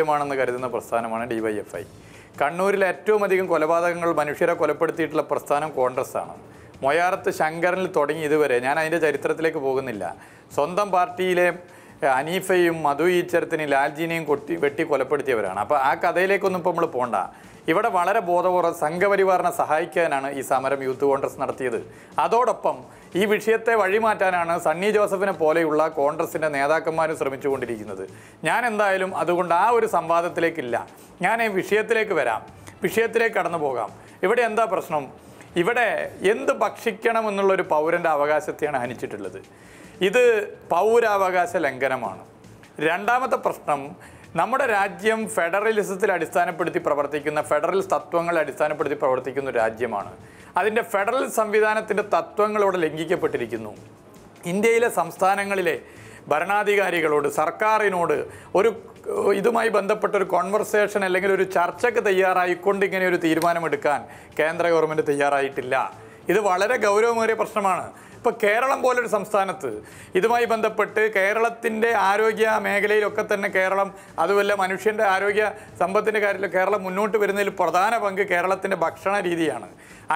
ണെന്ന് കരുതുന്ന പ്രസ്ഥാനമാണ് ഡിവൈഎഫ്ഐ. കണ്ണൂരിൽ ഏറ്റവും അധികം കൊലപാതകങ്ങൾ മനുഷ്യരെ കൊലപ്പെടുത്തിയിട്ടുള്ള പ്രസ്ഥാനം കോൺഗ്രസ് ആണ്. മൊയാറത്ത് ശങ്കരനിൽ തുടങ്ങി ഇതുവരെ, ഞാൻ അതിൻ്റെ ചരിത്രത്തിലേക്ക് പോകുന്നില്ല, സ്വന്തം പാർട്ടിയിലെ അനീഫയും മധു ഈച്ചരത്തിനെയും ലാൽജിനെയും വെട്ടി കൊലപ്പെടുത്തിയവരാണ്. അപ്പോൾ ആ കഥയിലേക്കൊന്നും ഇപ്പോൾ നമ്മൾ പോകണ്ട. ഇവിടെ വളരെ ബോധപൂർവ്വം സംഘപരിവാറിനെ സഹായിക്കാനാണ് ഈ സമരം യൂത്ത് കോൺഗ്രസ് നടത്തിയത്. അതോടൊപ്പം ഈ വിഷയത്തെ വഴിമാറ്റാനാണ് സണ്ണി ജോസഫിനെ പോലെയുള്ള കോൺഗ്രസിൻ്റെ നേതാക്കന്മാരും ശ്രമിച്ചുകൊണ്ടിരിക്കുന്നത്. ഞാൻ എന്തായാലും അതുകൊണ്ട് ആ ഒരു സംവാദത്തിലേക്കില്ല. ഞാൻ ഈ വിഷയത്തിലേക്ക് വരാം, വിഷയത്തിലേക്ക് കടന്നു പോകാം. ഇവിടെ എന്താ പ്രശ്നം? ഇവിടെ എന്ത് ഭക്ഷിക്കണം എന്നുള്ളൊരു പൗരൻ്റെ അവകാശത്തെയാണ് ഹനിച്ചിട്ടുള്ളത്. ഇത് പൗരാവകാശ ലംഘനമാണ്. രണ്ടാമത്തെ പ്രശ്നം, നമ്മുടെ രാജ്യം ഫെഡറലിസത്തിൽ അടിസ്ഥാനപ്പെടുത്തി പ്രവർത്തിക്കുന്ന, ഫെഡറൽ തത്വങ്ങളെ അടിസ്ഥാനപ്പെടുത്തി പ്രവർത്തിക്കുന്ന ഒരു രാജ്യമാണ്. അതിൻ്റെ ഫെഡറൽ സംവിധാനത്തിൻ്റെ തത്വങ്ങളോട് ലംഘിക്കപ്പെട്ടിരിക്കുന്നു. ഇന്ത്യയിലെ സംസ്ഥാനങ്ങളിലെ ഭരണാധികാരികളോട്, സർക്കാരിനോട് ഇതുമായി ബന്ധപ്പെട്ടൊരു കോൺവെർസേഷൻ അല്ലെങ്കിൽ ഒരു ചർച്ചയ്ക്ക് തയ്യാറായിക്കൊണ്ട് ഇങ്ങനെ ഒരു തീരുമാനമെടുക്കാൻ കേന്ദ്ര ഗവൺമെൻറ് തയ്യാറായിട്ടില്ല. ഇത് വളരെ ഗൗരവമേറിയ പ്രശ്നമാണ്. ഇപ്പോൾ കേരളം പോലൊരു സംസ്ഥാനത്ത് ഇതുമായി ബന്ധപ്പെട്ട് കേരളത്തിൻ്റെ ആരോഗ്യ മേഖലയിലൊക്കെ തന്നെ കേരളം, അതുമല്ല മനുഷ്യൻ്റെ ആരോഗ്യ സമ്പത്തിൻ്റെ കാര്യത്തിൽ കേരളം മുന്നോട്ട് വരുന്നതിൽ പ്രധാന പങ്ക് കേരളത്തിൻ്റെ ഭക്ഷണ രീതിയാണ്.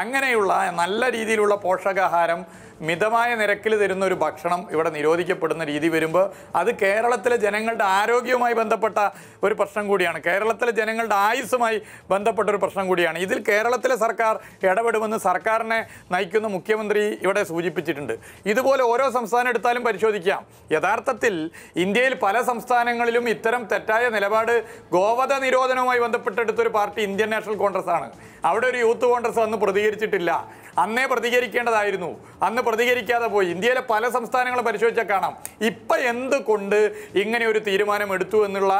അങ്ങനെയുള്ള നല്ല രീതിയിലുള്ള പോഷകാഹാരം മിതമായ നിരക്കിൽ തരുന്ന ഒരു ഭക്ഷണം ഇവിടെ നിരോധിക്കപ്പെടുന്ന രീതി വരുമ്പോൾ അത് കേരളത്തിലെ ജനങ്ങളുടെ ആരോഗ്യവുമായി ബന്ധപ്പെട്ട ഒരു പ്രശ്നം കൂടിയാണ്. കേരളത്തിലെ ജനങ്ങളുടെ ആയുസ്സുമായി ബന്ധപ്പെട്ട ഒരു പ്രശ്നം കൂടിയാണ്. ഇതിൽ കേരളത്തിലെ സർക്കാർ ഇടപെടുമെന്ന് സർക്കാരിനെ നയിക്കുന്ന മുഖ്യമന്ത്രി ഇവിടെ സൂചിപ്പിച്ചിട്ടുണ്ട്. ഇതുപോലെ ഓരോ സംസ്ഥാനം എടുത്താലും പരിശോധിക്കാം. യഥാർത്ഥത്തിൽ ഇന്ത്യയിൽ പല സംസ്ഥാനങ്ങളിലും ഇത്തരം തെറ്റായ നിലപാട് ഗോവധ നിരോധനവുമായി ബന്ധപ്പെട്ടെടുത്തൊരു പാർട്ടി ഇന്ത്യൻ നാഷണൽ കോൺഗ്രസ് ആണ്. അവിടെ ഒരു യൂത്ത് കോൺഗ്രസ് അന്ന് പ്രതികരിച്ചിട്ടില്ല. അന്നേ പ്രതികരിക്കേണ്ടതായിരുന്നു, അന്ന് പ്രതികരിക്കാതെ പോയി. ഇന്ത്യയിലെ പല സംസ്ഥാനങ്ങളും പരിശോധിച്ചാൽ കാണാം. ഇപ്പം എന്തുകൊണ്ട് ഇങ്ങനെ ഒരു തീരുമാനം എടുത്തു എന്നുള്ള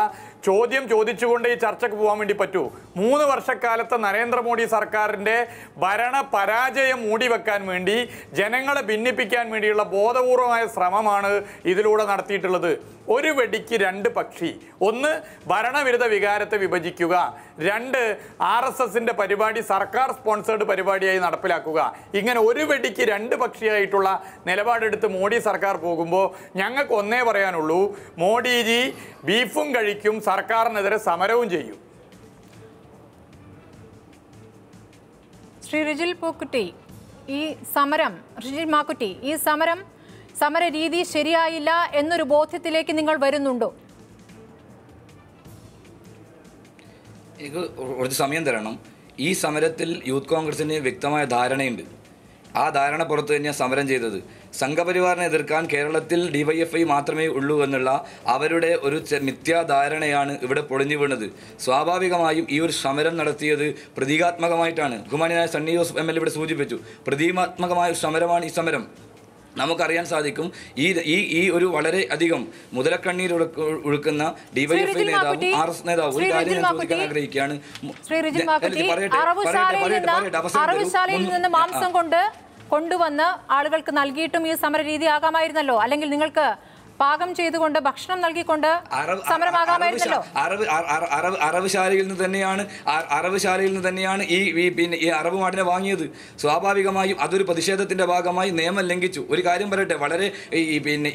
ചോദ്യം ചോദിച്ചുകൊണ്ട് ഈ ചർച്ചയ്ക്ക് പോകാൻ വേണ്ടി പറ്റൂ. 3 വർഷക്കാലത്തെ നരേന്ദ്രമോദി സർക്കാരിൻ്റെ ഭരണ പരാജയം മൂടിവെക്കാൻ വേണ്ടി, ജനങ്ങളെ ഭിന്നിപ്പിക്കാൻ വേണ്ടിയുള്ള ബോധപൂർവമായ ശ്രമമാണ് ഇതിലൂടെ നടത്തിയിട്ടുള്ളത്. ഒരു വെടിക്ക് 2 പക്ഷി. ഒന്ന്, ഭരണവിരുദ്ധ വികാരത്തെ വിഭജിക്കുക. 2, RSSൻ്റെ പരിപാടി സർക്കാർ സ്പോൺസേർഡ് പരിപാടിയായി നടപ്പിലാക്കുക. ഇങ്ങനെ ഒരു വെടിക്ക് 2 പക്ഷിയായിട്ടുള്ള നിലപാടെടുത്ത് മോഡി സർക്കാർ പോകുമ്പോൾ ഞങ്ങൾക്ക് ഒന്നേ പറയാനുള്ളൂ, മോഡിജി ബീഫും കഴിക്കും, സർക്കാരിനെതിരെ സമരവും ചെയ്യും. ശ്രീ റിജിൽ പൂക്കുട്ടി, ഈ സമരം, റിജിൽ മാക്കുറ്റി, ഈ സമര രീതി ശരിയായില്ല എന്നൊരു ബോധ്യത്തിലേക്ക് നിങ്ങൾ വരുന്നുണ്ടോ? എനിക്ക് കുറച്ച് സമയം തരണം. ഈ സമരത്തിൽ യൂത്ത് കോൺഗ്രസിന് വ്യക്തമായ ധാരണയുണ്ട്. ആ ധാരണ പുറത്ത് തന്നെയാണ് സമരം ചെയ്തത്. സംഘപരിവാറിനെ എതിർക്കാൻ കേരളത്തിൽ ഡിവൈഎഫ്ഐ മാത്രമേ ഉള്ളൂ എന്നുള്ള അവരുടെ ഒരു മിഥ്യാധാരണയാണ് ഇവിടെ പൊളിഞ്ഞു വീണത്. സ്വാഭാവികമായും ഈ ഒരു സമരം നടത്തിയത് പ്രതീകാത്മകമായിട്ടാണ്. ബഹുമാന്യനായ സണ്ണി ജോസഫ് MLA ഇവിടെ സൂചിപ്പിച്ചു. പ്രതീകാത്മകമായ ഒരു സമരമാണ് ഈ സമരം. നമുക്കറിയാൻ സാധിക്കും, ഈ ഒരു വളരെ അധികം മുതലക്കണ്ണീർ ഒഴുക്കുന്ന ഡിവൈഎഫ്ഐ നേതാവും RS നേതാവും ഒരു കാര്യം ഞാൻ ചോദിക്കാൻ ആഗ്രഹിക്കുകയാണ്. അറവുശാലയിൽ നിന്ന് മാംസം കൊണ്ടുവന്ന് ആളുകൾക്ക് നൽകിയിട്ടും ഈ സമര രീതി ആകാമായിരുന്നല്ലോ, അല്ലെങ്കിൽ നിങ്ങൾക്ക് പാകം ചെയ്തുകൊണ്ട് ഭക്ഷണം നൽകിക്കൊണ്ട് സമരമാകാമായിരുന്നല്ലോ. അറവുശാലയിൽ നിന്ന് തന്നെയാണ് ഈ അറവ് മാടിനെ വാങ്ങിയത്. സ്വാഭാവികമായും അതൊരു പ്രതിഷേധത്തിന്റെ ഭാഗമായി നിയമം ലംഘിച്ചു. ഒരു കാര്യം പറയട്ടെ, വളരെ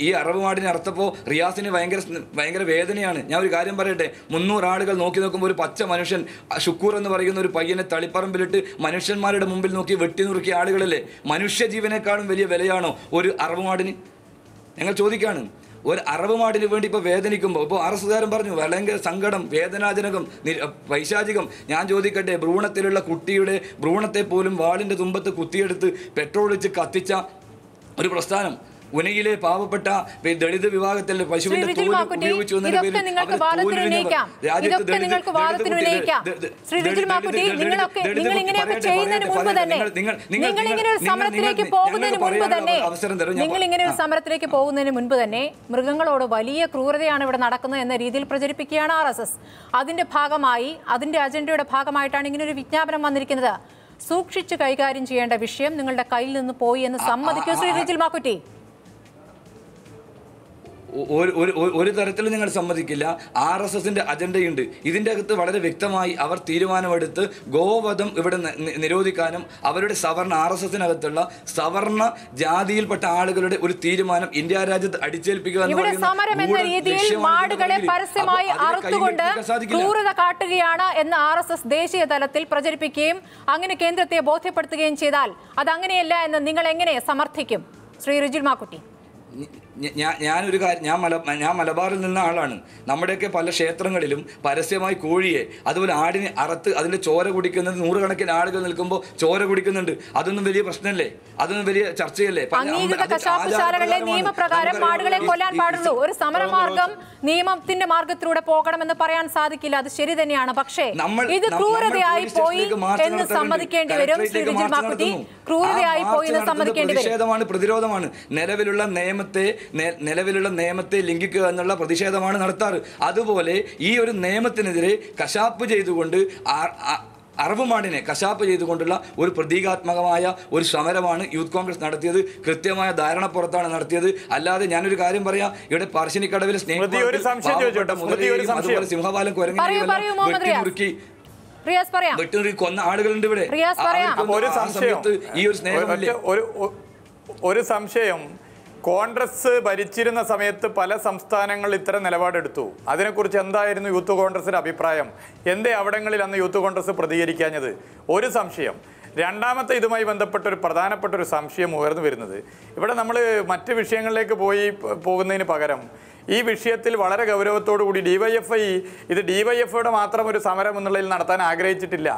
ഈ അറവ് മാടിനെ അറുത്തപ്പോൾ റിയാസിന് ഭയങ്കര വേദനയാണ്. ഞാൻ ഒരു കാര്യം പറയട്ടെ, 300 ആളുകൾ നോക്കി നോക്കുമ്പോൾ ഒരു പച്ച മനുഷ്യൻ ഷുക്കൂർ എന്ന് പറയുന്ന ഒരു പയ്യനെ തളിപ്പറമ്പിലിട്ട് മനുഷ്യന്മാരുടെ മുമ്പിൽ നോക്കി വെട്ടി നുറുക്കിയ ആളുകളല്ലേ. മനുഷ്യജീവനേക്കാളും വലിയ വിലയാണോ ഒരു അറവ് മാടിന്? ഞങ്ങൾ ചോദിക്കാണ്. ഒരു അറവ് മാടിന് വേണ്ടി ഇപ്പോൾ വേദനിക്കുമ്പോൾ, ഇപ്പോൾ RSകാരൻ പറഞ്ഞു ഭയങ്കര സങ്കടം, വേദനാജനകം, പൈശാചികം. ഞാൻ ചോദിക്കട്ടെ, ഭ്രൂണത്തിലുള്ള കുട്ടിയുടെ ഭ്രൂണത്തെ പോലും വാളിൻ്റെ തുമ്പത്ത് കുത്തിയെടുത്ത് പെട്രോൾ ഒഴിച്ച് കത്തിച്ച ഒരു പ്രസ്ഥാനം, ഉനയിലെ പാവപ്പെട്ട ദളിത് വിഭാഗത്തിലെ പശുവിന്റെ തോല് ഉപയോഗിച്ചു സമരത്തിലേക്ക് പോകുന്നതിന് മുൻപ് തന്നെ മൃഗങ്ങളോട് വലിയ ക്രൂരതയാണ് ഇവിടെ നടക്കുന്നത് എന്ന രീതിയിൽ പ്രചരിപ്പിക്കുകയാണ് RSS. അതിന്റെ ഭാഗമായി, അതിന്റെ അജണ്ടയുടെ ഭാഗമായിട്ടാണ് ഇങ്ങനെ ഒരു വിജ്ഞാപനം വന്നിരിക്കുന്നത്. സൂക്ഷിച്ച് കൈകാര്യം ചെയ്യേണ്ട വിഷയം നിങ്ങളുടെ കയ്യിൽ നിന്ന് പോയി എന്ന് സമ്മതിക്കൂ ശ്രീ റിജിൽ മാക്കുറ്റി? ഒരു തരത്തിലും നിങ്ങൾ സമ്മതിക്കില്ല. RSSന്റെ അജണ്ടയുണ്ട്. ഇതിൻ്റെ അകത്ത് വളരെ വ്യക്തമായി അവർ തീരുമാനമെടുത്ത് ഗോവധം ഇവിടെ നിരോധിക്കാനും അവരുടെ RSSനകത്തുള്ള സവർണ ജാതിയിൽപ്പെട്ട ആളുകളുടെ ഒരു തീരുമാനം ഇന്ത്യ രാജ്യത്ത് അടിച്ചേൽപ്പിക്കുക എന്ന് കാട്ടുകയാണ് എന്ന് RSS ദേശീയ തലത്തിൽ പ്രചരിപ്പിക്കുകയും അങ്ങനെ കേന്ദ്രത്തെ ബോധ്യപ്പെടുത്തുകയും ചെയ്താൽ അതങ്ങനെയല്ല എന്ന് നിങ്ങൾ എങ്ങനെ സമർത്ഥിക്കും ശ്രീ റിജിൽ മാക്കുട്ടി? ഞാൻ മലബാറിൽ നിന്ന ആളാണ്. നമ്മുടെയൊക്കെ പല ക്ഷേത്രങ്ങളിലും പരസ്യമായി കോഴിയെ അതുപോലെ ആടിനെ അറുത്ത് അതിൻ്റെ ചോര കുടിക്കുന്നത് നൂറുകണക്കിന് ആളുകൾ നിൽക്കുമ്പോൾ ചോര കുടിക്കുന്നുണ്ട്. അതൊന്നും വലിയ പ്രശ്നമല്ലേ? അതൊന്നും വലിയ ചർച്ചയല്ലേ? അംഗീകൃത കശാപ്പുശാലകളിലെ നിയമപ്രകാരം ആടുകളെ കൊല്ലാൻ പാടുള്ളൂ. ഒരു സമരമാർഗം നിയമത്തിന്റെ മാർഗത്തിലൂടെ പോകണമെന്ന് പറയാൻ സാധിക്കില്ല. അത് ശരി തന്നെയാണ്. പക്ഷേ ഇത് ക്രൂരതയായി പോയി എന്ന് സമ്മതിക്കേണ്ടി വരും. ശ്രീ റിജിൽ മാക്കുട്ടി, ക്രൂരതയായി പോയി എന്ന് സമ്മതിക്കേണ്ടി വരും. പ്രതിഷേധമാണ്, പ്രതിരോധമാണ്. നിലവിലുള്ള നിയമത്തെ ലംഘിക്കുക എന്നുള്ള പ്രതിഷേധമാണ് നടത്താറ്. അതുപോലെ ഈ ഒരു നിയമത്തിനെതിരെ കശാപ്പ് ചെയ്തുകൊണ്ട് അറബ് മാടിനെ കശാപ്പ് ചെയ്തുകൊണ്ടുള്ള ഒരു പ്രതീകാത്മകമായ ഒരു സമരമാണ് യൂത്ത് കോൺഗ്രസ് നടത്തിയത്. കൃത്യമായ ധാരണപ്പുറത്താണ് നടത്തിയത്. അല്ലാതെ ഞാനൊരു കാര്യം പറയാം, ഇവിടെ പറശ്ശിനിക്കടവിലെ അതുപോലെ സിംഹപാലം കുരങ്ങി വെട്ടുനുറുക്കി കൊന്ന ആളുകളുണ്ട് ഇവിടെ. ഈ ഒരു സ്നേഹമല്ലേ? ഒരു സംശയം, കോൺഗ്രസ് ഭരിച്ചിരുന്ന സമയത്ത് പല സംസ്ഥാനങ്ങൾ ഇത്തരം നിലപാടെടുത്തു. അതിനെക്കുറിച്ച് എന്തായിരുന്നു യൂത്ത് കോൺഗ്രസിന്റെ അഭിപ്രായം? എന്തേ അവിടങ്ങളിൽ അന്ന് യൂത്ത് കോൺഗ്രസ് പ്രതികരിക്കാഞ്ഞത്? ഒരു സംശയം. രണ്ടാമത്തെ ഇതുമായി ബന്ധപ്പെട്ട ഒരു പ്രധാനപ്പെട്ട ഒരു സംശയം ഉയർന്നു വരുന്നത്, ഇവിടെ നമ്മൾ മറ്റ് വിഷയങ്ങളിലേക്ക് പോകുന്നതിന് പകരം ഈ വിഷയത്തിൽ വളരെ ഗൗരവത്തോടു കൂടി DYFI ഇത് DYFIയുടെ മാത്രം ഒരു സമരം എന്നുള്ളതിൽ നടത്താൻ ആഗ്രഹിച്ചിട്ടില്ല.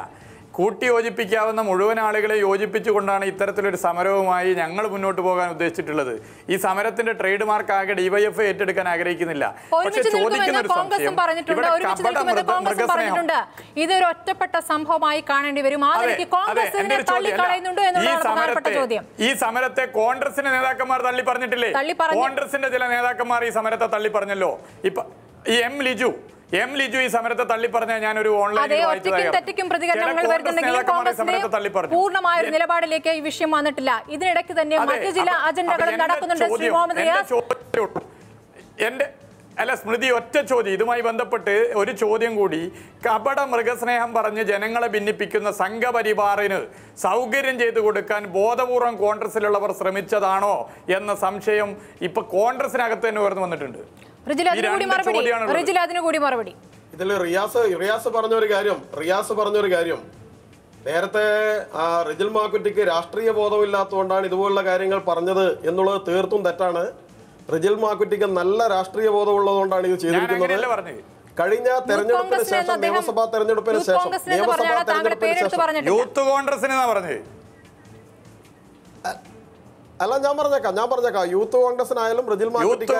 കൂട്ടിയോജിപ്പിക്കാവുന്ന മുഴുവൻ ആളുകളെ യോജിപ്പിച്ചുകൊണ്ടാണ് ഇത്തരത്തിലൊരു സമരവുമായി ഞങ്ങൾ മുന്നോട്ട് പോകാൻ ഉദ്ദേശിച്ചിട്ടുള്ളത്. ഈ സമരത്തിന്റെ ട്രേഡ് മാർക്ക് ആകെ DYFI ഏറ്റെടുക്കാൻ ആഗ്രഹിക്കുന്നില്ല. പക്ഷേ ചോദിക്കുന്ന ഒരു സംശയം, ഇതൊരു ഒറ്റപ്പെട്ട സംഭവമായി കാണേണ്ടി വരും. ഈ സമരത്തെ കോൺഗ്രസിന്റെ നേതാക്കന്മാർ തള്ളി പറഞ്ഞിട്ടില്ലേ? കോൺഗ്രസിന്റെ ചില നേതാക്കന്മാർ ഈ സമരത്തെ തള്ളി പറഞ്ഞല്ലോ. ഇപ്പൊ ഈ എം ലിജു ഈ സമരത്തെ തള്ളി പറഞ്ഞ ഞാനൊരു പൂർണ്ണമായ നിലപാടിലേക്ക് ഈ വിഷയം വന്നിട്ടില്ല. ഇതിനിടയ്ക്ക് തന്നെ മറ്റു ചില അജണ്ടകളും നടക്കുന്നുണ്ട്. സ്മൃതി, ഒറ്റ ചോദ്യം ഇതുമായി ബന്ധപ്പെട്ട് ഒരു ചോദ്യം കൂടി. കപട മൃഗസ്നേഹം പറഞ്ഞ് ജനങ്ങളെ ഭിന്നിപ്പിക്കുന്ന സംഘപരിവാറിന് സൗകര്യം ചെയ്തു കൊടുക്കാൻ ബോധപൂർവം കോൺഗ്രസിലുള്ളവർ ശ്രമിച്ചതാണോ എന്ന സംശയം ഇപ്പൊ കോൺഗ്രസിനകത്ത് തന്നെ ഉയർന്നു വന്നിട്ടുണ്ട്. ഇതിൽ റിയാസ് പറഞ്ഞൊരു കാര്യം നേരത്തെ റിജിൽ മാക്കുറ്റിക്ക് രാഷ്ട്രീയ ബോധമില്ലാത്തതുകൊണ്ടാണ് ഇതുപോലുള്ള കാര്യങ്ങൾ പറഞ്ഞത് എന്നുള്ളത് തീർത്തും തെറ്റാണ്. റിജിൽ മാക്കുറ്റിക്ക് നല്ല രാഷ്ട്രീയ ബോധമുള്ളതുകൊണ്ടാണ് ഇത് ചെയ്തിരിക്കുന്നത്. കഴിഞ്ഞ തെരഞ്ഞെടുപ്പിന് ശേഷം നിയമസഭാ തെരഞ്ഞെടുപ്പിന് ശേഷം യൂത്ത് കോൺഗ്രസിന് അല്ല, ഞാൻ പറഞ്ഞേക്കാം യൂത്ത് കോൺഗ്രസിനായാലും റിജിൽ മാക്കുറ്റിക്ക്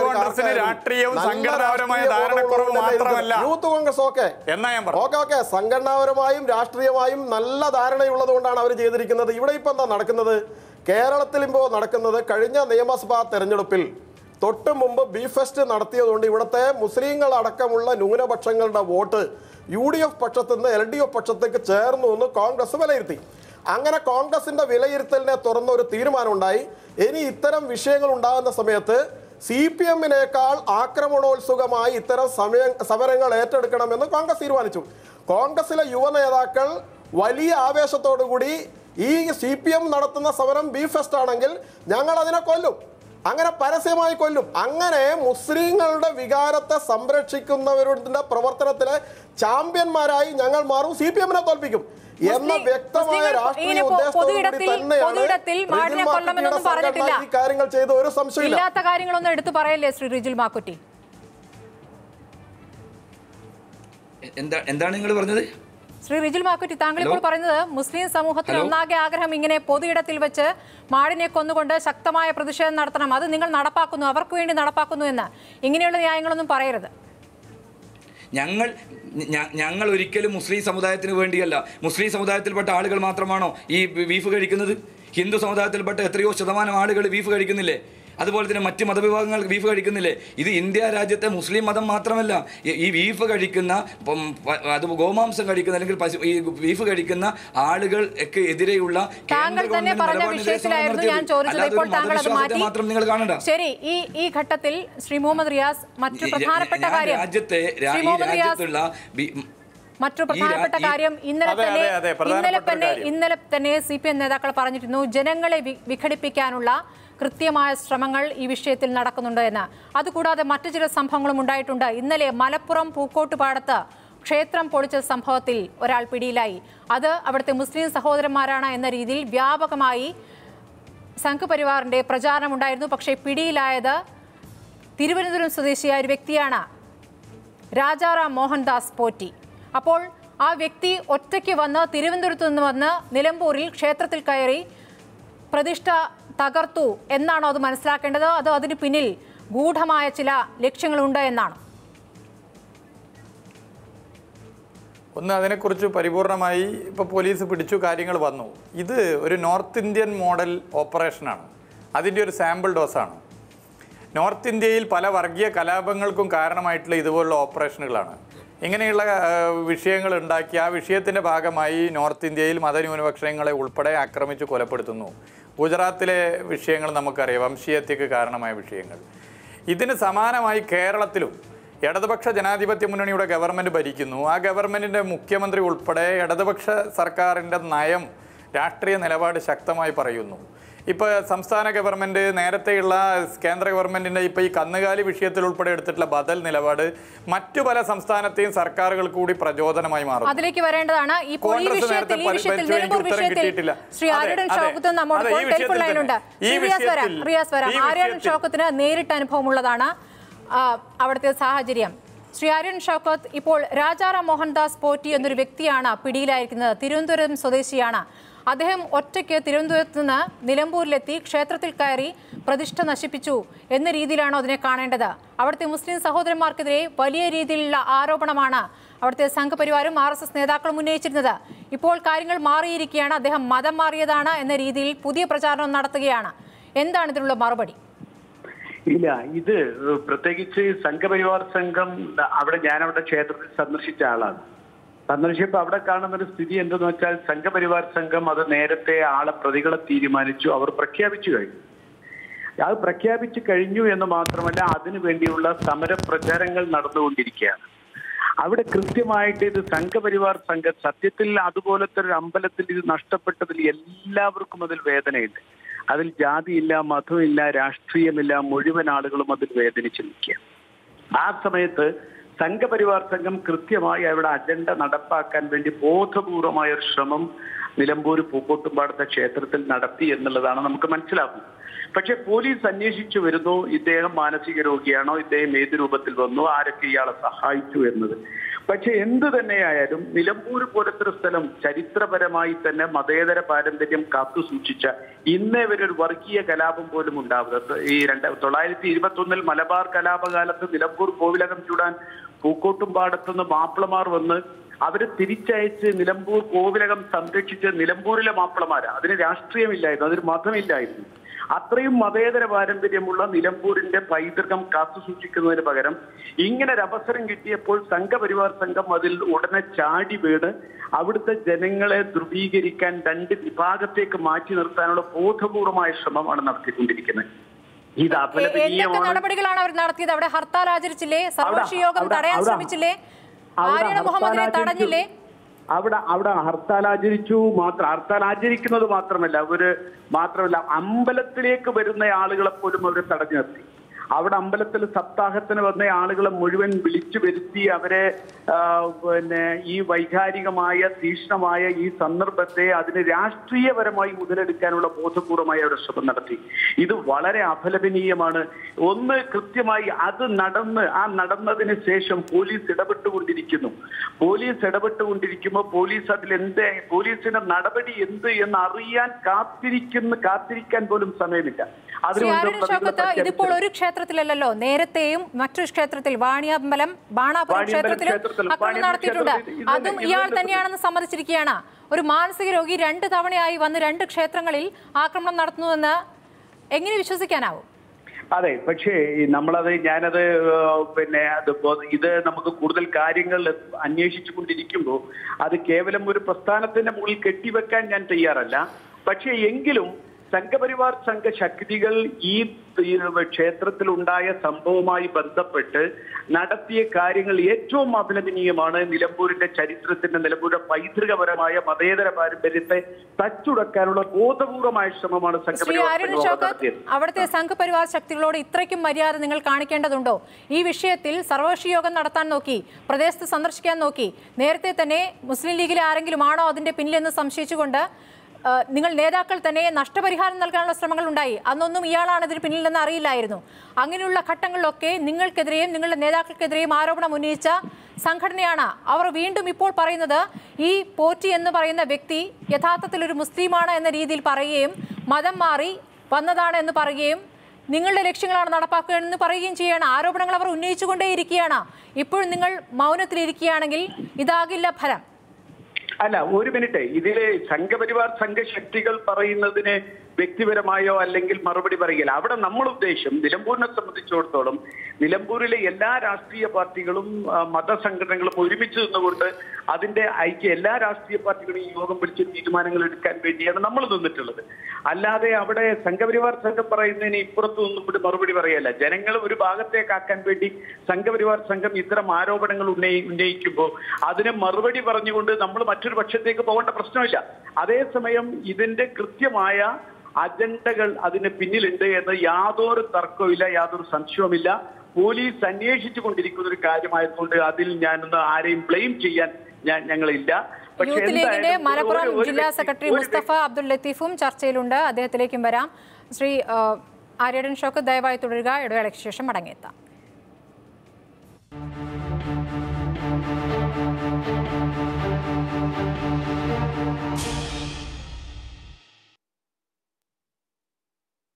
യൂത്ത് കോൺഗ്രസ് ഓക്കെ സംഘടനാപരമായും രാഷ്ട്രീയമായും നല്ല ധാരണയുള്ളത് കൊണ്ടാണ് അവർ ചെയ്തിരിക്കുന്നത്. ഇവിടെ ഇപ്പൊ എന്താ നടക്കുന്നത്? കേരളത്തിൽ ഇപ്പോൾ നടക്കുന്നത്, കഴിഞ്ഞ നിയമസഭാ തെരഞ്ഞെടുപ്പിൽ തൊട്ട് മുമ്പ് ബീഫെസ്റ്റ് നടത്തിയതുകൊണ്ട് ഇവിടുത്തെ മുസ്ലിങ്ങൾ അടക്കമുള്ള ന്യൂനപക്ഷങ്ങളുടെ വോട്ട് UDF പക്ഷത്തു നിന്ന് LDF പക്ഷത്തേക്ക് ചേർന്നു എന്ന് കോൺഗ്രസ് വിലയിരുത്തി. അങ്ങനെ കോൺഗ്രസിന്റെ വിലയിരുത്തലിനെ തുറന്ന ഒരു തീരുമാനമുണ്ടായി. ഇനി ഇത്തരം വിഷയങ്ങൾ ഉണ്ടാകുന്ന സമയത്ത് CPM-നേക്കാൾ ആക്രമണോത്സുകമായി ഇത്തരം സമരങ്ങൾ ഏറ്റെടുക്കണമെന്ന് കോൺഗ്രസ് തീരുമാനിച്ചു. കോൺഗ്രസിലെ യുവ നേതാക്കൾ വലിയ ആവേശത്തോടുകൂടി ഈ CPM നടത്തുന്ന സമരം ബീഫെസ്റ്റ് ആണെങ്കിൽ ഞങ്ങൾ അതിനെ കൊല്ലും, അങ്ങനെ പരസ്യമായി കൊല്ലും, അങ്ങനെ മുസ്ലിങ്ങളുടെ വികാരത്തെ സംരക്ഷിക്കുന്നവരുടെ പ്രവർത്തനത്തിലെ ചാമ്പ്യന്മാരായി ഞങ്ങൾ മാറും, CPM-നെ തോൽപ്പിക്കും എന്ന വ്യക്തമായ രാഷ്ട്രീയ ഉദ്ദേശത്തോടുകൂടി തന്നെയാണ് ഈ കാര്യങ്ങൾ ചെയ്ത. ഒരു സംശയമില്ല. ഇല്ലാത്ത കാര്യങ്ങളൊന്നും എടുത്തു പറയല്ലേ ശ്രീ റിജിൽ മാക്കുറ്റി? എന്താണ് നിങ്ങൾ പറഞ്ഞത്? ശ്രീ റിജിൽ മാക്കുറ്റി, താങ്കൾ ഇപ്പോൾ പറയുന്നത് മുസ്ലിം സമൂഹത്തിന് ഒന്നാകെ ആഗ്രഹം ഇങ്ങനെ പൊതുയിടത്തിൽ വെച്ച് മാടിനെ കൊന്നുകൊണ്ട് ശക്തമായ പ്രതിഷേധം നടത്തണം, അത് നിങ്ങൾ നടപ്പാക്കുന്നു, അവർക്ക് വേണ്ടി നടപ്പാക്കുന്നു എന്ന്. ഇങ്ങനെയുള്ള ന്യായങ്ങളൊന്നും പറയരുത്. ഞങ്ങൾ ഒരിക്കലും മുസ്ലിം സമുദായത്തിന് വേണ്ടിയല്ല. മുസ്ലിം സമുദായത്തിൽപ്പെട്ട ആളുകൾ മാത്രമാണോ ഈ ബീഫ് കഴിക്കുന്നത്? ഹിന്ദു സമുദായത്തിൽപ്പെട്ട എത്രയോ ശതമാനം ആളുകൾ ബീഫ് കഴിക്കുന്നില്ലേ? അതുപോലെ തന്നെ മറ്റ് മതവിഭാഗങ്ങൾ ബീഫ് കഴിക്കുന്നില്ലേ? ഇത് ഇന്ത്യ രാജ്യത്തെ മുസ്ലിം മതം മാത്രമല്ല, ഈ ബീഫ് കഴിക്കുന്ന അത് ഗോമാംസം കഴിക്കുന്ന അല്ലെങ്കിൽ ഈ ബീഫ് കഴിക്കുന്ന ആളുകൾ ഒക്കെ എതിരെയുള്ള മാത്രം നിങ്ങൾ കാണണ്ട. ശരി, ഈ ഘട്ടത്തിൽ ശ്രീ മുഹമ്മദ് റിയാസ് മറ്റു പ്രധാനപ്പെട്ട കാര്യം ഇന്നലെ തന്നെ CPM നേതാക്കൾ പറഞ്ഞിരുന്നു, ജനങ്ങളെ വിഘടിപ്പിക്കാനുള്ള കൃത്യമായ ശ്രമങ്ങൾ ഈ വിഷയത്തിൽ നടക്കുന്നുണ്ട് എന്ന്. അതുകൂടാതെ മറ്റു ചില സംഭവങ്ങളും ഉണ്ടായിട്ടുണ്ട്. ഇന്നലെ മലപ്പുറം പൂക്കോട്ടുപാടത്ത് ക്ഷേത്രം പൊളിച്ച സംഭവത്തിൽ ഒരാൾ പിടിയിലായി. അത് അവിടുത്തെ മുസ്ലിം സഹോദരന്മാരാണ് എന്ന രീതിയിൽ വ്യാപകമായി സംഘപരിവാറിന്റെ പ്രചാരണമുണ്ടായിരുന്നു. പക്ഷേ പിടിയിലായത് തിരുവനന്തപുരം സ്വദേശിയായ ഒരു വ്യക്തിയാണ്, രാജാറാം മോഹൻദാസ് പോറ്റി. അപ്പോൾ ആ വ്യക്തി ഒറ്റയ്ക്ക് വന്ന് തിരുവനന്തപുരത്ത് നിന്ന് വന്ന് നിലമ്പൂരിൽ ക്ഷേത്രത്തിൽ കയറി പ്രതിഷ്ഠ തകർത്തു എന്നാണോ അത് മനസ്സിലാക്കേണ്ടത്? അതോ അതിന് പിന്നിൽ ഗൂഢമായ ചില ലക്ഷ്യങ്ങളുണ്ട് എന്നാണ്? ഒന്ന്, അതിനെക്കുറിച്ച് പരിപൂർണമായി ഇപ്പോൾ പോലീസ് പിടിച്ചു, കാര്യങ്ങൾ വന്നു. ഇത് ഒരു നോർത്ത് ഇന്ത്യൻ മോഡൽ ഓപ്പറേഷനാണ്. അതിൻ്റെ ഒരു സാമ്പിൾ ഡോസാണ്. നോർത്ത് ഇന്ത്യയിൽ പല വർഗീയ കലാപങ്ങൾക്കും കാരണമായിട്ടുള്ള ഇതുപോലുള്ള ഓപ്പറേഷനുകളാണ്. ഇങ്ങനെയുള്ള വിഷയങ്ങൾ ഉണ്ടാക്കി ആ വിഷയത്തിൻ്റെ ഭാഗമായി നോർത്ത് ഇന്ത്യയിൽ മതന്യൂനപക്ഷങ്ങളെ ഉൾപ്പെടെ ആക്രമിച്ച് കൊലപ്പെടുത്തുന്നു. ഗുജറാത്തിലെ വിഷയങ്ങൾ നമുക്കറിയാം, വംശീയതയ്ക്ക് കാരണമായ വിഷയങ്ങൾ. ഇതിന് സമാനമായി കേരളത്തിലും ഇടതുപക്ഷ ജനാധിപത്യ മുന്നണിയുടെ ഗവൺമെൻറ് ഭരിക്കുന്നു. ആ ഗവൺമെൻറ്റിൻ്റെ മുഖ്യമന്ത്രി ഉൾപ്പെടെ ഇടതുപക്ഷ സർക്കാരിൻ്റെ നയം, രാഷ്ട്രീയ നിലപാട് ശക്തമായി പറയുന്നു. ഇപ്പോൾ സംസ്ഥാന ഗവൺമെൻറ് നേരത്തെയുള്ള കേന്ദ്ര ഗവൺമെൻറ്റിൻ്റെ ഇപ്പോൾ ഈ കന്നുകാലി വിഷയത്തിൽ ഉൾപ്പെടെ എടുത്തിട്ടുള്ള ബദൽ നിലപാട് മറ്റു പല സംസ്ഥാനത്തെയും സർക്കാരുകൾ കൂടി പ്രചോദനമായി മാറും. അതിലേക്ക് വരേണ്ടതാണ്. നേരിട്ട് അനുഭവമുള്ളതാണ് അവിടുത്തെ സാഹചര്യം. ശ്രീ ആര്യൻ ഷൗക്കത്ത്, ഇപ്പോൾ രാജാറാം മോഹൻദാസ് പോറ്റി എന്നൊരു വ്യക്തിയാണ് പിടിയിലായിരിക്കുന്നത്. തിരുവനന്തപുരം സ്വദേശിയാണ്. അദ്ദേഹം ഒറ്റയ്ക്ക് തിരുവനന്തപുരത്ത് നിന്ന് നിലമ്പൂരിലെത്തി ക്ഷേത്രത്തിൽ കയറി പ്രതിഷ്ഠ നശിപ്പിച്ചു എന്ന രീതിയിലാണോ അതിനെ കാണേണ്ടത്? അവിടുത്തെ മുസ്ലിം സഹോദരന്മാർക്കെതിരെ വലിയ രീതിയിലുള്ള ആരോപണമാണ് അവിടുത്തെ സംഘപരിവാരും RSS നേതാക്കളും ഉന്നയിച്ചിരുന്നത്. ഇപ്പോൾ കാര്യങ്ങൾ മാറിയിരിക്കുകയാണ്. അദ്ദേഹം മതം മാറിയതാണ് എന്ന രീതിയിൽ പുതിയ പ്രചാരണം നടത്തുകയാണ്. എന്താണ് ഇതിനുള്ള മറുപടി? ഇല്ല, ഇത് പ്രത്യേകിച്ച് സംഘപരിവാർ സംഘം ഞാനവിടെ ക്ഷേത്രത്തിൽ സന്ദർശിച്ച ആളാണ്. സന്ദർശിച്ചപ്പോൾ അവിടെ കാണുന്ന ഒരു സ്ഥിതി എന്തെന്ന് വെച്ചാൽ, സംഘപരിവാർ സംഘം അത് നേരത്തെ പ്രതികളെ തീരുമാനിച്ചു, അവർ പ്രഖ്യാപിച്ചു കഴിഞ്ഞു. അത് പ്രഖ്യാപിച്ചു കഴിഞ്ഞു എന്ന് മാത്രമല്ല, അതിനു വേണ്ടിയുള്ള സമരപ്രചാരങ്ങൾ നടന്നുകൊണ്ടിരിക്കുകയാണ്. അവിടെ കൃത്യമായിട്ട് ഇത് സംഘപരിവാർ സംഘം, സത്യത്തിൽ അതുപോലത്തെ ഒരു അമ്പലത്തിൽ ഇത് നഷ്ടപ്പെട്ടതിൽ എല്ലാവർക്കും അതിൽ വേദനയുണ്ട്. അതിൽ ജാതിയില്ല, മതമില്ല, രാഷ്ട്രീയമില്ല, മുഴുവൻ ആളുകളും അതിൽ വേദനിച്ച് നിൽക്കുക. ആ സമയത്ത് സംഘപരിവാർ സംഘം കൃത്യമായി അവിടെ അജണ്ട നടപ്പാക്കാൻ വേണ്ടി ബോധപൂർവമായ ഒരു ശ്രമം നിലമ്പൂർ പൂക്കോട്ടുംപാടത്തെ ക്ഷേത്രത്തിൽ നടത്തി എന്നുള്ളതാണ് നമുക്ക് മനസ്സിലാക്കുന്നത്. പക്ഷെ പോലീസ് അന്വേഷിച്ചു വരുന്നു, ഇദ്ദേഹം മാനസിക രോഗിയാണോ, ഇദ്ദേഹം ഏത് രൂപത്തിൽ വന്നു, ആരൊക്കെ ഇയാളെ സഹായിച്ചു എന്നത്. പക്ഷെ എന്തു തന്നെയായാലും നിലമ്പൂർ പോലത്തെ സ്ഥലം ചരിത്രപരമായി തന്നെ മതേതര പാരമ്പര്യം കാത്തു സൂക്ഷിച്ച, ഇന്നേ വരെ ഒരു വർഗീയ കലാപം പോലും ഉണ്ടാവുന്നത്. ഈ 1921 മലബാർ കലാപകാലത്ത് നിലമ്പൂർ കോവിലകം ചൂടാൻ പൂക്കോട്ടുംപാടത്തുനിന്ന് മാപ്പിളമാർ വന്ന് അവര് തിരിച്ചയച്ച് നിലമ്പൂർ കോവിലകം സംരക്ഷിച്ച് നിലമ്പൂരിലെ മാപ്പിളമാരാ. അതിന് രാഷ്ട്രീയമില്ലായിരുന്നു, അതിന് മതമില്ലായിരുന്നു. അത്രയും മതേതര പാരമ്പര്യമുള്ള നിലമ്പൂരിന്റെ പൈതൃകം കാത്തു സൂക്ഷിക്കുന്നതിന് പകരം ഇങ്ങനെ ഒരു അവസരം കിട്ടിയപ്പോൾ സംഘപരിവാർ സംഘം അതിൽ ഉടനെ ചാടി വീണ് അവിടുത്തെ ജനങ്ങളെ ധ്രുവീകരിക്കാൻ രണ്ട് വിഭാഗത്തേക്ക് മാറ്റി നിർത്താനുള്ള ബോധപൂർവമായ ശ്രമമാണ് നടത്തിക്കൊണ്ടിരിക്കുന്നത്. ഇത് അപലപനീയമാണ്. നടപടികളാണ് അവർ നടത്തിയത്. അവിടെ ഹർത്താൽ ആചരിച്ചില്ലേ? സർവകക്ഷി യോഗം തടയാൻ ശ്രമിച്ചില്ലേ? മുഹമ്മദിനെ തടഞ്ഞില്ലേ? അവിടെ ഹർത്താൽ ആചരിച്ചു. ഹർത്താൽ ആചരിക്കുന്നത് മാത്രമല്ല അമ്പലത്തിലേക്ക് വരുന്ന ആളുകളെ പോലും അവർ തടഞ്ഞു നിർത്തി. അവിടെ അമ്പലത്തിൽ സപ്താഹത്തിന് വന്ന ആളുകളെ മുഴുവൻ വിളിച്ചു വരുത്തി അവരെ ഈ വൈകാരികമായ തീക്ഷ്ണമായ ഈ സന്ദർഭത്തെ അതിന് രാഷ്ട്രീയപരമായി മുതലെടുക്കാനുള്ള ബോധപൂർവമായ ഒരു ശ്രമം നടത്തി. ഇത് വളരെ അപലപനീയമാണ്. ഒന്ന്, കൃത്യമായി അത് നടന്നതിന് ശേഷം പോലീസ് ഇടപെട്ടുകൊണ്ടിരിക്കുമ്പോൾ പോലീസിന്റെ നടപടി എന്ത് എന്ന് അറിയാൻ കാത്തിരിക്കാൻ പോലും സമയമില്ല. ഇതിപ്പോൾ ഒരു ക്ഷേത്രത്തിലല്ലോ, നേരത്തെയും മറ്റൊരു ക്ഷേത്രത്തിൽ വാണിയമ്പലം ബാണാപുരം ക്ഷേത്രത്തിലും ആക്രമണം നടത്തിയിട്ടുണ്ട്. അതും ഇയാൾ തന്നെയാണെന്ന് സമ്മതിച്ചിരിക്കുകയാണ്. ഒരു മാനസിക രോഗി 2 തവണയായി വന്ന് 2 ക്ഷേത്രങ്ങളിൽ ആക്രമണം നടത്തുന്നുവെന്ന് എങ്ങനെ വിശ്വസിക്കാനാവും? അതെ, പക്ഷേ ഞാനത് ഇത് നമുക്ക് കൂടുതൽ കാര്യങ്ങൾ അന്വേഷിച്ചു കൊണ്ടിരിക്കുമ്പോൾ അത് കേവലം ഒരു പ്രസ്ഥാനത്തിന്റെ മുകളിൽ കെട്ടിവെക്കാൻ ഞാൻ തയ്യാറല്ല. പക്ഷേ എങ്കിലും സംഘപരിവാർ സംഘ ശക്തികൾ ഈ ക്ഷേത്രത്തിലുണ്ടായ സംഭവവുമായി ബന്ധപ്പെട്ട് നടത്തിയ കാര്യങ്ങൾ ഏറ്റവും അഭിനന്ദനീയമാണ്. നിലമ്പൂരിന്റെ ചരിത്രത്തിന്റെ, നിലമ്പൂരിന്റെ പൈതൃകപരമായ മതേതര പാരമ്പര്യത്തെ തച്ചുടക്കാനുള്ള ബോധപൂർവമായ ശ്രമമാണ് സംഘപരിവാർ നടത്തിയത്. അവിടുത്തെ സംഘപരിവാർ ശക്തികളോട് ഇത്രയ്ക്കും മര്യാദ നിങ്ങൾ കാണിക്കേണ്ടതുണ്ടോ? ഈ വിഷയത്തിൽ സർവകക്ഷി യോഗം നടത്താൻ നോക്കി, പ്രദേശത്ത് സന്ദർശിക്കാൻ നോക്കി. നേരത്തെ തന്നെ മുസ്ലിം ലീഗിലെ ആരെങ്കിലും ആണോ അതിന്റെ പിന്നിലെന്ന് സംശയിച്ചുകൊണ്ട് നിങ്ങൾ നേതാക്കൾ തന്നെ നഷ്ടപരിഹാരം നൽകാനുള്ള ശ്രമങ്ങൾ ഉണ്ടായി. അന്നൊന്നും ഇയാളാണ് ഇതിന് പിന്നിൽ നിന്ന് അറിയില്ലായിരുന്നു. അങ്ങനെയുള്ള ഘട്ടങ്ങളിലൊക്കെ നിങ്ങൾക്കെതിരെയും നിങ്ങളുടെ നേതാക്കൾക്കെതിരെയും ആരോപണം ഉന്നയിച്ച സംഘടനയാണ്. അവർ വീണ്ടും ഇപ്പോൾ പറയുന്നത് ഈ പോറ്റി എന്ന് പറയുന്ന വ്യക്തി യഥാർത്ഥത്തിൽ ഒരു മുസ്ലിമാണ് എന്ന രീതിയിൽ പറയുകയും മതം മാറി വന്നതാണ് എന്ന് പറയുകയും നിങ്ങളുടെ ലക്ഷ്യങ്ങളാണ് നടപ്പാക്കുക എന്ന് പറയുകയും ചെയ്യുകയാണ്. ആരോപണങ്ങൾ അവർ ഉന്നയിച്ചുകൊണ്ടേയിരിക്കുകയാണ്. ഇപ്പോഴും നിങ്ങൾ മൗനത്തിലിരിക്കുകയാണെങ്കിൽ ഇതാകില്ല ഫലം. അല്ല, ഒരു മിനിറ്റ്. ഇതില് സംഘപരിവാർ സംഘശക്തികൾ പറയുന്നതിന് വ്യക്തിപരമായോ അല്ലെങ്കിൽ മറുപടി പറയുകയില്ല. അവിടെ നമ്മൾ ഉദ്ദേശം നിലമ്പൂരിനെ സംബന്ധിച്ചിടത്തോളം നിലമ്പൂരിലെ എല്ലാ രാഷ്ട്രീയ പാർട്ടികളും മതസംഘടനകളും ഒരുമിച്ച് നിന്നുകൊണ്ട് അതിന്റെ എല്ലാ രാഷ്ട്രീയ പാർട്ടികളും ഈ യോഗം വിളിച്ച് തീരുമാനങ്ങൾ എടുക്കാൻ വേണ്ടിയാണ് നമ്മൾ നിന്നിട്ടുള്ളത്. അല്ലാതെ അവിടെ സംഘപരിവാർ സംഘം പറയുന്നതിന് ഇപ്പുറത്തു നിന്നും ഇവിടെ മറുപടി പറയല്ല. ജനങ്ങൾ ഒരു ഭാഗത്തേക്കാക്കാൻ വേണ്ടി സംഘപരിവാർ സംഘം ഇത്തരം ആരോപണങ്ങൾ ഉന്നയിക്കുമ്പോൾ അതിന് മറുപടി പറഞ്ഞുകൊണ്ട് നമ്മൾ മറ്റൊരു പക്ഷത്തേക്ക് പോകേണ്ട പ്രശ്നമില്ല. അതേസമയം ഇതിന്റെ കൃത്യമായ അജണ്ടകൾ അതിന് പിന്നിലുണ്ട് എന്ന് യാതൊരു തർക്കവുമില്ല, യാതൊരു സംശയവുമില്ല. പോലീസ് അന്വേഷിച്ചു കൊണ്ടിരിക്കുന്ന ഒരു കാര്യമായതുകൊണ്ട് അതിൽ ഞാനൊന്ന് ആരെയും ബ്ലെയിം ചെയ്യാൻ ഞങ്ങളില്ല. യൂത്ത് ലീഗിന്റെ മലപ്പുറം ജില്ലാ സെക്രട്ടറി മുസ്തഫ അബ്ദുൽ ലത്തീഫും ചർച്ചയിലുണ്ട്. അദ്ദേഹത്തിലേക്കും വരാം. ശ്രീ ആര്യടൻ ഷൗക്കത്ത്, ദയവായി തുടരുക. ഇടവേളയ്ക്ക് ശേഷം മടങ്ങിയെത്താം.